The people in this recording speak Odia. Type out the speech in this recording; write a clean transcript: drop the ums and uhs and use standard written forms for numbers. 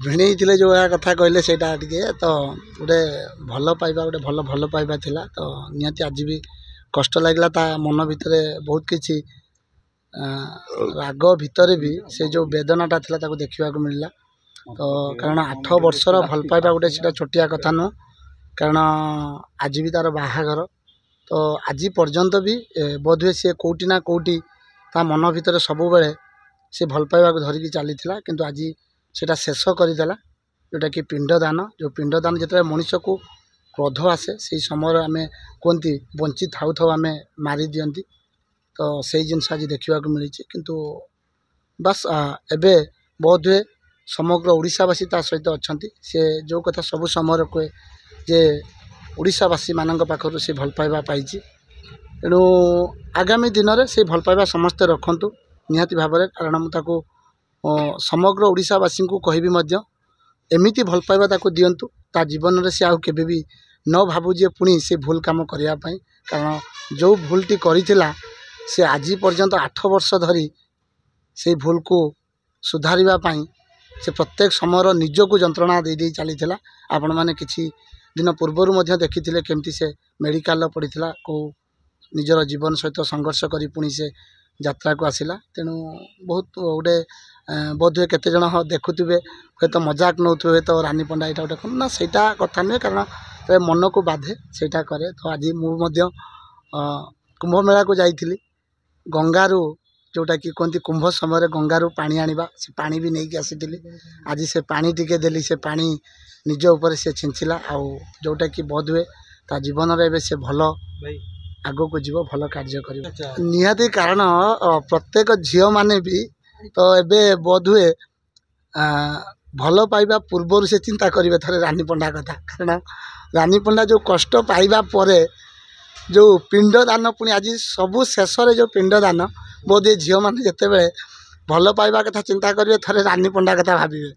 ଭିଣେଇଥିଲେ ଯେଉଁ କଥା କହିଲେ ସେଇଟା ଟିକେ ତ ଗୋଟେ ଭଲ ପାଇବା ଗୋଟେ ଭଲ ପାଇବା ଥିଲା। ତ ନିହାତି ଆଜି ବି କଷ୍ଟ ଲାଗିଲା, ତା ମନ ଭିତରେ ବହୁତ କିଛି ରାଗ ଭିତରେ ବି ସେ ଯେଉଁ ବେଦନାଟା ଥିଲା ତାକୁ ଦେଖିବାକୁ ମିଳିଲା। ତ କାରଣ 8 ବର୍ଷର ଭଲ ପାଇବା ଗୋଟେ ସେଇଟା ଛୋଟିଆ କଥା ନୁହଁ। କାରଣ ଆଜି ବି ତା'ର ବାହାଘର, ତ ଆଜି ପର୍ଯ୍ୟନ୍ତ ବି ବୋଧହୁଏ ସିଏ କେଉଁଠି ନା କେଉଁଠି ତା ମନ ଭିତରେ ସବୁବେଳେ ସେ ଭଲ ପାଇବାକୁ ଧରିକି ଚାଲିଥିଲା। କିନ୍ତୁ ଆଜି ସେଇଟା ଶେଷ କରିଦେଲା, ଯେଉଁଟାକି ପିଣ୍ଡଦାନ। ଯେଉଁ ପିଣ୍ଡଦାନ ଯେତେବେଳେ ମଣିଷକୁ କ୍ରୋଧ ଆସେ ସେଇ ସମୟରେ ଆମେ କୁହନ୍ତି ବଞ୍ଚି ଥାଉ ଥାଉ ଆମେ ମାରିଦିଅନ୍ତି। ତ ସେଇ ଜିନିଷ ଆଜି ଦେଖିବାକୁ ମିଳିଛି। କିନ୍ତୁ ବାସ୍ ଏବେ ବୋଧହୁଏ ସମଗ୍ର ଓଡ଼ିଶାବାସୀ ତା ସହିତ ଅଛନ୍ତି। ସେ ଯେଉଁ କଥା ସବୁ ସମୟରେ କୁହେ ଯେ ଓଡ଼ିଶାବାସୀମାନଙ୍କ ପାଖରୁ ସେ ଭଲ ପାଇବା ପାଇଛି। ତେଣୁ ଆଗାମୀ ଦିନରେ ସେ ଭଲ ପାଇବା ସମସ୍ତେ ରଖନ୍ତୁ ନିହାତି ଭାବରେ। କାରଣ ମୁଁ ତାକୁ ସମଗ୍ର ଓଡ଼ିଶାବାସୀଙ୍କୁ କହିବି ମଧ୍ୟ ଏମିତି ଭଲ ପାଇବା ତାକୁ ଦିଅନ୍ତୁ, ତା ଜୀବନରେ ସେ ଆଉ କେବେ ବି ନ ଭାବୁ ଯେ ପୁଣି ସେ ଭୁଲ କାମ କରିବା ପାଇଁ। କାରଣ ଯେଉଁ ଭୁଲଟି କରିଥିଲା ସେ ଆଜି ପର୍ଯ୍ୟନ୍ତ 8 ବର୍ଷ ଧରି ସେଇ ଭୁଲକୁ ସୁଧାରିବା ପାଇଁ ସେ ପ୍ରତ୍ୟେକ ସମୟର ନିଜକୁ ଯନ୍ତ୍ରଣା ଦେଇ ଚାଲିଥିଲା। ଆପଣମାନେ କିଛି ଦିନ ପୂର୍ବରୁ ମଧ୍ୟ ଦେଖିଥିଲେ କେମିତି ସେ ମେଡ଼ିକାଲରେ ପଡ଼ିଥିଲା, କେଉଁ ନିଜର ଜୀବନ ସହିତ ସଂଘର୍ଷ କରି ପୁଣି ସେ ଯାତ୍ରାକୁ ଆସିଲା। ତେଣୁ ବହୁତ ଗୋଟେ ବୋଧହୁଏ କେତେଜଣ ଦେଖୁଥିବେ, ହୁଏତ ମଜାକ ନେଉଥିବେ, ହୁଏତ ରାନୀ ପଣ୍ଡା ଏଇଟା ଗୋଟେ ନା ସେଇଟା କଥା ନୁହେଁ। କାରଣ ମନକୁ ବାଧେ ସେଇଟା କରେ। ତ ଆଜି ମୁଁ ମଧ୍ୟ କୁମ୍ଭମେଳାକୁ ଯାଇଥିଲି। ଗଙ୍ଗାରୁ ଯେଉଁଟାକି କୁହନ୍ତି କୁମ୍ଭ ସମୟରେ ଗଙ୍ଗାରୁ ପାଣି ଆଣିବା, ସେ ପାଣି ବି ନେଇକି ଆସିଥିଲି। ଆଜି ସେ ପାଣି ଟିକେ ଦେଲି, ସେ ପାଣି ନିଜ ଉପରେ ସେ ଛିଞ୍ଚିଲା। ଆଉ ଯେଉଁଟାକି ବୋଧହୁଏ ତା ଜୀବନରେ ଏବେ ସେ ଭଲ ଆଗକୁ ଯିବ, ଭଲ କାର୍ଯ୍ୟ କରିବ ନିହାତି। କାରଣ ପ୍ରତ୍ୟେକ ଝିଅମାନେ ବି ତ ଏବେ ବୋଧହୁଏ ଭଲ ପାଇବା ପୂର୍ବରୁ ସେ ଚିନ୍ତା କରିବେ ଥରେ ରାନୀ ପଣ୍ଡା କଥା। କାରଣ ରାନୀ ପଣ୍ଡା ଯେଉଁ କଷ୍ଟ ପାଇବା ପରେ ଯେଉଁ ପିଣ୍ଡଦାନ, ପୁଣି ଆଜି ସବୁ ଶେଷରେ ଯେଉଁ ପିଣ୍ଡଦାନ, ବୋଧହୁଏ ଝିଅମାନେ ଯେତେବେଳେ ଭଲ ପାଇବା କଥା ଚିନ୍ତା କରିବେ ଥରେ ରାନୀ ପଣ୍ଡା କଥା ଭାବିବେ।